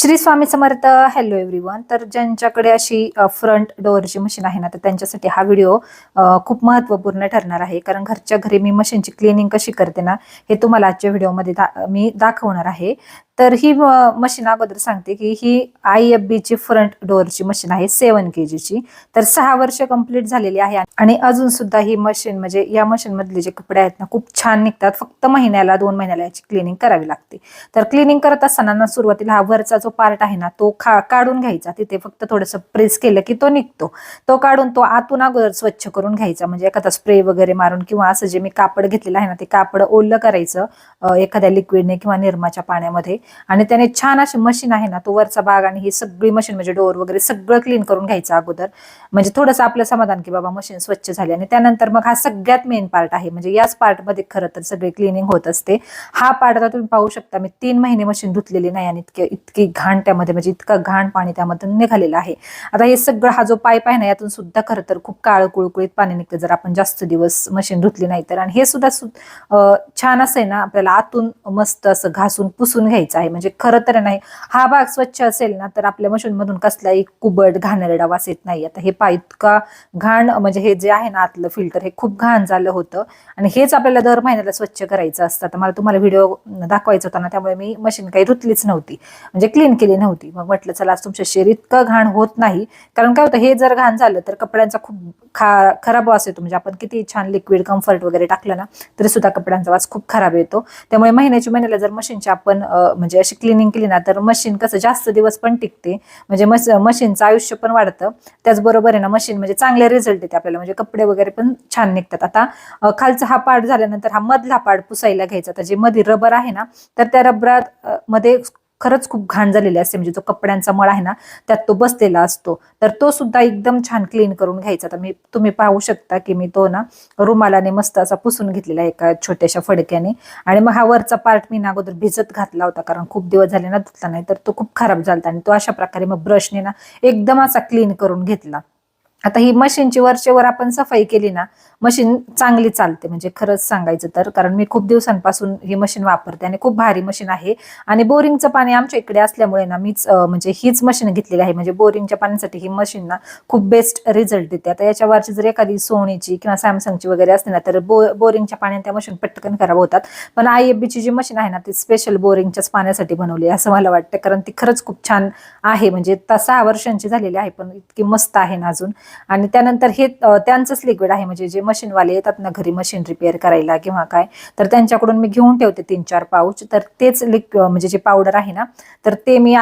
Shri Swami Samarth. Hello everyone. तर ज्यांच्याकडे अशी फ्रंट डोअरची मशीन आहे ना, तर त्यांच्यासाठी हा व्हिडिओ खूप महत्त्वपूर्ण ठरणार आहे. कारण घरच्या घरी मी मशीनची क्लिनिंग कशी करते ना, हे तुम्हाला आजच्या व्हिडिओमध्ये मी दाखवणार आहे. तर ही मशीन अगोदर सांगते की ही IFB ची फ्रंट डोअरची मशीन आहे 7 kg ची. तर 6 वर्ष कंप्लीट झालेली आहे आणि अजून सुद्धा ही मशीन म्हणजे या मशीन मधले जे कपडे आहेत ना, खूप छान निघतात. फक्त महिन्याला 2 महिन्याला याची क्लिनिंग करावी लागते. तर क्लिनिंग करत असताना ना, सुरुवातीला हा वरचा जो पार्ट आहे ना, तो काढून घ्यायचा. तिथे फक्त थोडंसं प्रेस केलं की तो निघतो. तो काढून तो आतून अगोदर स्वच्छ करून घ्यायचा. म्हणजे एखादा स्प्रे वगैरे मारून किंवा असं जे मी कापड घेतलेलं आहे ना, ते कापड ओलं करायचं एखाद्या लिक्विडने किंवा निरमाच्या पाण्यामध्ये. आणि त्याने छान अशी मशीन आहे ना, तो वरचा भाग आणि ही सगळी मशीन म्हणजे डोअर वगैरे सगळं क्लीन करून घ्यायचं अगोदर. म्हणजे थोडंसं आपलं समाधान की बाबा मशीन स्वच्छ झाली. आणि त्यानंतर मग हा सगळ्यात मेन पार्ट आहे. म्हणजे याच पार्टमध्ये खरं तर सगळी क्लिनिंग होत असते. हा पार्ट आता तुम्ही पाहू शकता, मी 3 महिने मशीन धुतलेली नाही आणि इतकी घाण त्यामध्ये म्हणजे इतकं घाण पाणी त्यामधून निघालेलं आहे. आता हे सगळं हा जो पाईप आहे ना, यातून सुद्धा खरं तर खूप काळं कुळकुळीत पाणी निघतं जर आपण जास्त दिवस मशीन धुतली नाही तर. आणि हे सुद्धा छान असं आहे ना, आपल्याला आतून मस्त असं घासून पुसून घ्यायचं आहे. म्हणजे खरं तर नाही, हा भाग स्वच्छ असेल ना, तर आपल्या मशीन मधून कसलाही कुबट घाणेरडा वास येत नाही. आता हे इतका घाण म्हणजे हे जे आहे ना आतलं फिल्टर, हे खूप घाण झालं होतं आणि हेच आपल्याला दर महिन्याला स्वच्छ करायचं असतं. तर मला तुम्हाला व्हिडिओ दाखवायचा होता ना, त्यामुळे मी मशीन काही धुतलीच नव्हती, म्हणजे क्लीन केली नव्हती. मग म्हटलं चला आज तुमच्या शरीर इतकं घाण होत नाही. कारण काय होतं, हे जर घाण झालं तर कपड्यांचा खूप खराब वास येतो. म्हणजे आपण किती छान लिक्विड कम्फर्ट वगैरे टाकलं ना, तरी सुद्धा कपड्यांचा वास खूप खराब येतो. त्यामुळे महिन्याला जर मशीनची आपण म्हणजे अशी क्लिनिंग केली ना, तर मशीन कसं जास्त दिवस पण टिकते. म्हणजे मशीनचं आयुष्य पण वाढतं. त्याचबरोबर आहे ना, मशीन म्हणजे चांगले रिझल्ट येते आपल्याला. म्हणजे कपडे वगैरे पण छान निघतात. आता खालचा हा पार्ट झाल्यानंतर हा मधला पार्ट पुसायला घ्यायचा. तर जे मध्ये रबर आहे ना, तर त्या रबरात मध्ये खरंच खूप घाण झालेली असते. म्हणजे जो कपड्यांचा मळ आहे ना, त्यात तो बसलेला असतो. तर तो सुद्धा एकदम छान क्लीन करून घ्यायचा. तर तुम्ही पाहू शकता की मी तो ना रुमालाने मस्त असा पुसून घेतलेला आहे एका छोट्याशा फडक्याने. आणि मग हा वरचा पार्ट मी ना अगोदर भिजत घातला होता, कारण खूप दिवस झाले ना धुतला नाही, तर तो खूप खराब झाला. आणि तो अशा प्रकारे मग ब्रशने ना एकदम असा क्लीन करून घेतला. आता ही मशीनची वरचेवर आपण सफाई केली ना, मशीन चांगली चालते. म्हणजे खरंच सांगायचं तर, कारण मी खूप दिवसांपासून ही मशीन वापरते आणि खूप भारी मशीन आहे. आणि बोरिंगचं पाणी आमच्या इकडे असल्यामुळे ना, मीच म्हणजे हीच मशीन घेतलेली आहे. म्हणजे बोरिंगच्या पाण्यासाठी ही मशीन ना खूप बेस्ट रिझल्ट देते. आता याच्यावरची जर एखादी सोनीची किंवा सॅमसंगची वगैरे असते ना, तर बोरिंगच्या पाण्याने त्या मशीन पटकन खराब होतात. पण IFB ची जी मशीन आहे ना, ती स्पेशल बोरिंगच्याच पाण्यासाठी बनवली असं मला वाटतं. कारण ती खरंच खूप छान आहे. म्हणजे 6 वर्षांची झालेली आहे, पण इतकी मस्त आहे ना अजून. आणि त्यानंतर हे त्यांचंच लिक्विड आहे. म्हणजे जे मशीनवाले येतात ना घरी मशीन रिपेअर करायला किंवा काय, तर त्यांच्याकडून मी घेऊन ठेवते 3-4 पाऊच. तर तेच म्हणजे जे पावडर आहे ना, तर ते मी